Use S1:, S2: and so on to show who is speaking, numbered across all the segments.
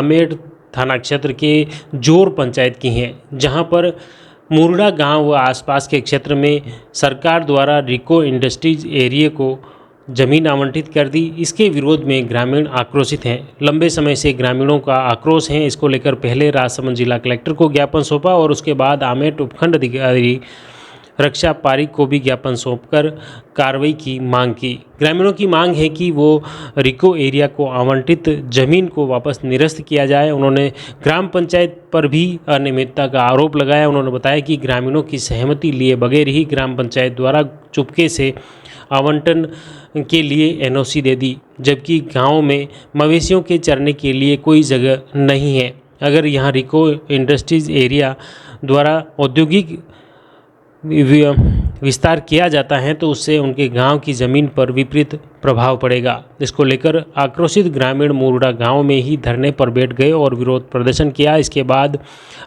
S1: आमेर थाना क्षेत्र के जोर पंचायत की हैं, जहां पर मुरडा गांव व आसपास के क्षेत्र में सरकार द्वारा रिको इंडस्ट्रीज एरिया को जमीन आवंटित कर दी। इसके विरोध में ग्रामीण आक्रोशित हैं। लंबे समय से ग्रामीणों का आक्रोश है। इसको लेकर पहले राजसमंद जिला कलेक्टर को ज्ञापन सौंपा और उसके बाद आमेर उपखंड अधिकारी रक्षा पारिक को भी ज्ञापन सौंपकर कार्रवाई की मांग की। ग्रामीणों की मांग है कि वो रिको एरिया को आवंटित जमीन को वापस निरस्त किया जाए। उन्होंने ग्राम पंचायत पर भी अनियमितता का आरोप लगाया। उन्होंने बताया कि ग्रामीणों की सहमति लिए बगैर ही ग्राम पंचायत द्वारा चुपके से आवंटन के लिए एनओसी दे दी, जबकि गांव में मवेशियों के चरने के लिए कोई जगह नहीं है। अगर यहां रिको इंडस्ट्रीज एरिया द्वारा औद्योगिक विस्तार किया जाता है तो उससे उनके गांव की ज़मीन पर विपरीत प्रभाव पड़ेगा। इसको लेकर आक्रोशित ग्रामीण मुरडा गांव में ही धरने पर बैठ गए और विरोध प्रदर्शन किया। इसके बाद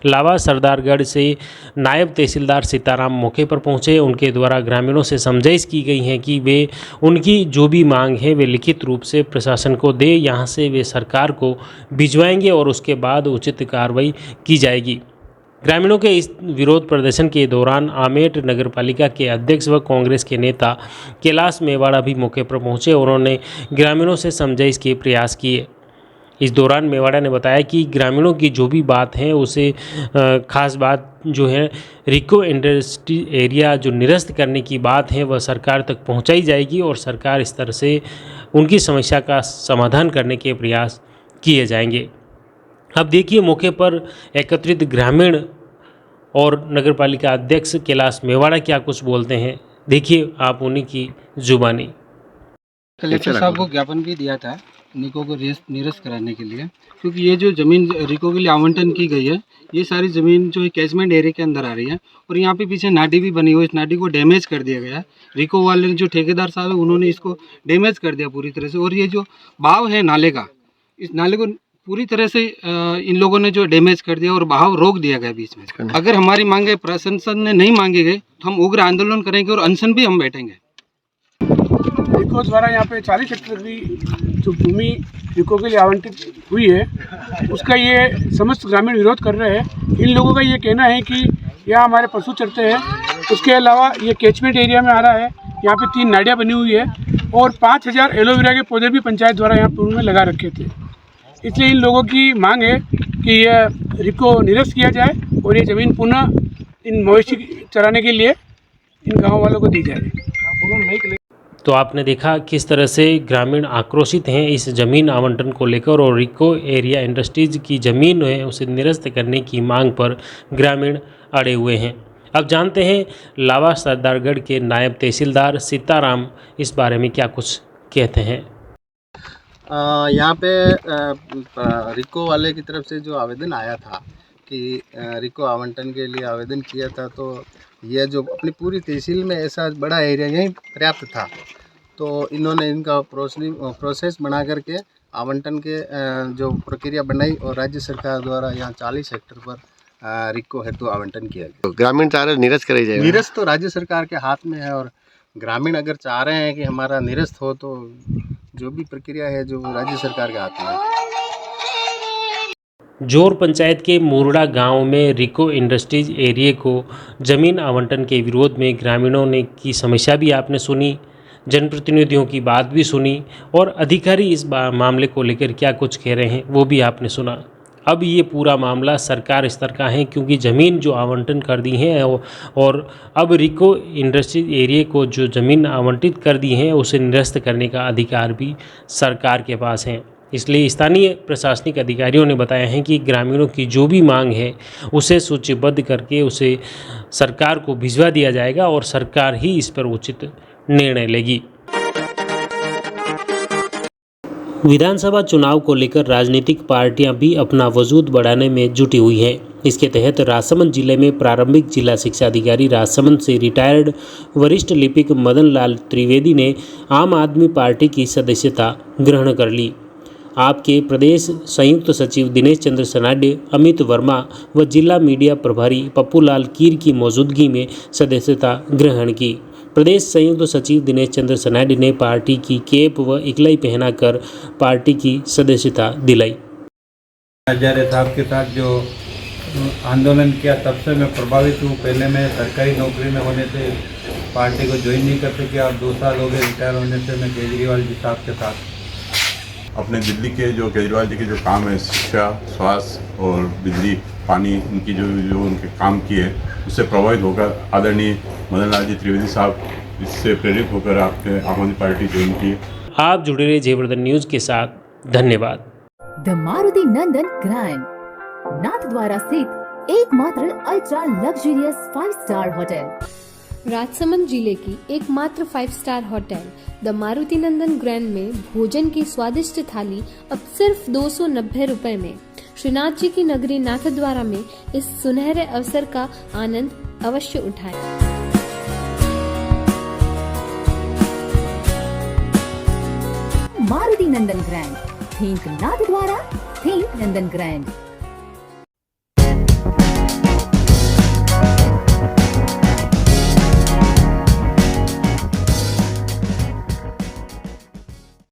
S1: लावा सरदारगढ़ से नायब तहसीलदार सीताराम मौके पर पहुंचे। उनके द्वारा ग्रामीणों से समझाइश की गई है कि वे उनकी जो भी मांग है वे लिखित रूप से प्रशासन को दे, यहाँ से वे सरकार को भिजवाएंगे और उसके बाद उचित कार्रवाई की जाएगी। ग्रामीणों के इस विरोध प्रदर्शन के दौरान आमेर नगरपालिका के अध्यक्ष व कांग्रेस के नेता कैलाश मेवाड़ा भी मौके पर पहुंचे। उन्होंने ग्रामीणों से समझाइश के प्रयास किए। इस दौरान मेवाड़ा ने बताया कि ग्रामीणों की जो भी बात है उसे खास बात जो है रिको इंडस्ट्री एरिया जो निरस्त करने की बात है वह सरकार तक पहुंचाई जाएगी और सरकार इस तरह से उनकी समस्या का समाधान करने के प्रयास किए जाएंगे। अब देखिए मौके पर एकत्रित ग्रामीण और नगरपालिका अध्यक्ष कैलाश मेवाड़ा क्या कुछ बोलते हैं, देखिए आप उन्हीं की जुबानी।
S2: कलेक्टर साहब को ज्ञापन भी दिया था रिको को निरस्त कराने के लिए, क्योंकि ये जो ज़मीन रिको के लिए आवंटन की गई है ये सारी ज़मीन जो कैचमेंट एरिया के अंदर आ रही है और यहाँ पे पीछे नाडी भी बनी हुई है। इस नाडी को डैमेज कर दिया गया है। रिको वाले जो ठेकेदार साहब है उन्होंने इसको डैमेज कर दिया पूरी तरह से। और ये जो बहाव है नाले का, इस नाले को पूरी तरह से इन लोगों ने जो डैमेज कर दिया और बहाव रोक दिया गया बीच में। अगर हमारी मांगे प्रशासन ने नहीं मांगी गई तो हम उग्र आंदोलन करेंगे और अनशन भी हम बैठेंगे।
S3: रिको द्वारा यहाँ पे 40 हेक्टेयर की जो भूमि रिको के लिए आवंटित हुई है उसका ये समस्त ग्रामीण विरोध कर रहे हैं। इन लोगों का ये कहना है कि यहाँ हमारे पशु चरते हैं, उसके अलावा ये कैचमेंट एरिया में आ रहा है। यहाँ पे 3 नाडियाँ बनी हुई है और 5000 एलोवेरा के पौधे भी पंचायत द्वारा यहाँ पूर्व में लगा रखे थे। इसलिए इन लोगों की मांग है कि यह रिको निरस्त किया जाए और ये ज़मीन पुनः इन मवेशी चराने के लिए इन गाँव वालों को दी जाए।
S1: तो आपने देखा किस तरह से ग्रामीण आक्रोशित हैं इस ज़मीन आवंटन को लेकर और रिको एरिया इंडस्ट्रीज की ज़मीन है उसे निरस्त करने की मांग पर ग्रामीण अड़े हुए हैं। अब जानते हैं लावा सरदारगढ़ के नायब तहसीलदार सीताराम इस बारे में क्या कुछ कहते हैं।
S4: यहाँ पे रिको वाले की तरफ से जो आवेदन आया था कि रिको आवंटन के लिए आवेदन किया था, तो यह जो अपनी पूरी तहसील में ऐसा बड़ा एरिया यहीं पर्याप्त था, तो इन्होंने इनका प्रोसेस बना करके आवंटन के जो प्रक्रिया बनाई और राज्य सरकार द्वारा यहाँ 40 हेक्टेयर पर रिको हेतु आवंटन किया गया।
S5: तो ग्रामीण चाह रहे निरस्त कराई जाए।
S4: निरस्त तो राज्य सरकार के हाथ में है और ग्रामीण अगर चाह रहे हैं कि हमारा निरस्त हो तो जो भी प्रक्रिया है जो राज्य सरकार के हाथ में है।
S1: जोर पंचायत के मुरडा गांव में रिको इंडस्ट्रीज एरिया को जमीन आवंटन के विरोध में ग्रामीणों ने की समस्या भी आपने सुनी, जनप्रतिनिधियों की बात भी सुनी और अधिकारी इस मामले को लेकर क्या कुछ कह रहे हैं वो भी आपने सुना। अब ये पूरा मामला सरकार स्तर का है क्योंकि ज़मीन जो आवंटन कर दी है और अब रिको इंडस्ट्रीज एरिया को जो ज़मीन आवंटित कर दी है उसे निरस्त करने का अधिकार भी सरकार के पास है। इसलिए स्थानीय प्रशासनिक अधिकारियों ने बताया है कि ग्रामीणों की जो भी मांग है उसे सूचीबद्ध करके उसे सरकार को भिजवा दिया जाएगा और सरकार ही इस पर उचित निर्णय लेगी। विधानसभा चुनाव को लेकर राजनीतिक पार्टियां भी अपना वजूद बढ़ाने में जुटी हुई हैं। इसके तहत राजसमंद जिले में प्रारंभिक जिला शिक्षा अधिकारी राजसमंद से रिटायर्ड वरिष्ठ लिपिक मदन लाल त्रिवेदी ने आम आदमी पार्टी की सदस्यता ग्रहण कर ली। आपके प्रदेश संयुक्त सचिव दिनेश चंद्र सनाडे, अमित वर्मा व जिला मीडिया प्रभारी पप्पूलाल कीर की मौजूदगी में सदस्यता ग्रहण की। प्रदेश संयुक्त सचिव दिनेश चंद्र सनाडे ने पार्टी की कैप व इकलाई पहनाकर पार्टी की सदस्यता दिलाई।
S6: हजारे साहब के साथ जो आंदोलन किया तब से मैं प्रभावित हूँ। पहले मैं सरकारी नौकरी में होने से पार्टी को ज्वाइन नहीं कर सकिया और 2 साल हो गए रिटायर होने से मैं केजरीवाल जी साहब के साथ।
S7: अपने दिल्ली के जो केजरीवाल जी के जो काम है, शिक्षा, स्वास्थ्य और बिजली, पानी, उनकी जो उनके काम किए उससे प्रभावित होकर आदरणीय मदन लाल जी त्रिवेदी साहब इससे प्रेरित होकर आपके आम आदमी पार्टी ज्वाइन की।
S1: आप जुड़े रहे जयवर्धन न्यूज़ के साथ। धन्यवाद।
S8: The Maruti Nandan grand Nathdwara स्थित एकमात्र ultra luxurious 5 star hotel.
S9: Rajsamand जिले की एकमात्र 5 star hotel the Maruti Nandan grand में भोजन की स्वादिष्ट थाली अब सिर्फ 290 रुपए में। श्रीनाथ जी की नगरी नाथद्वारा में इस सुनहरे अवसर का आनंद अवश्य उठाएं।
S8: मारुति नंदन ग्रैंड, थिंक नाथद्वारा, थिंक नंदन ग्रैंड।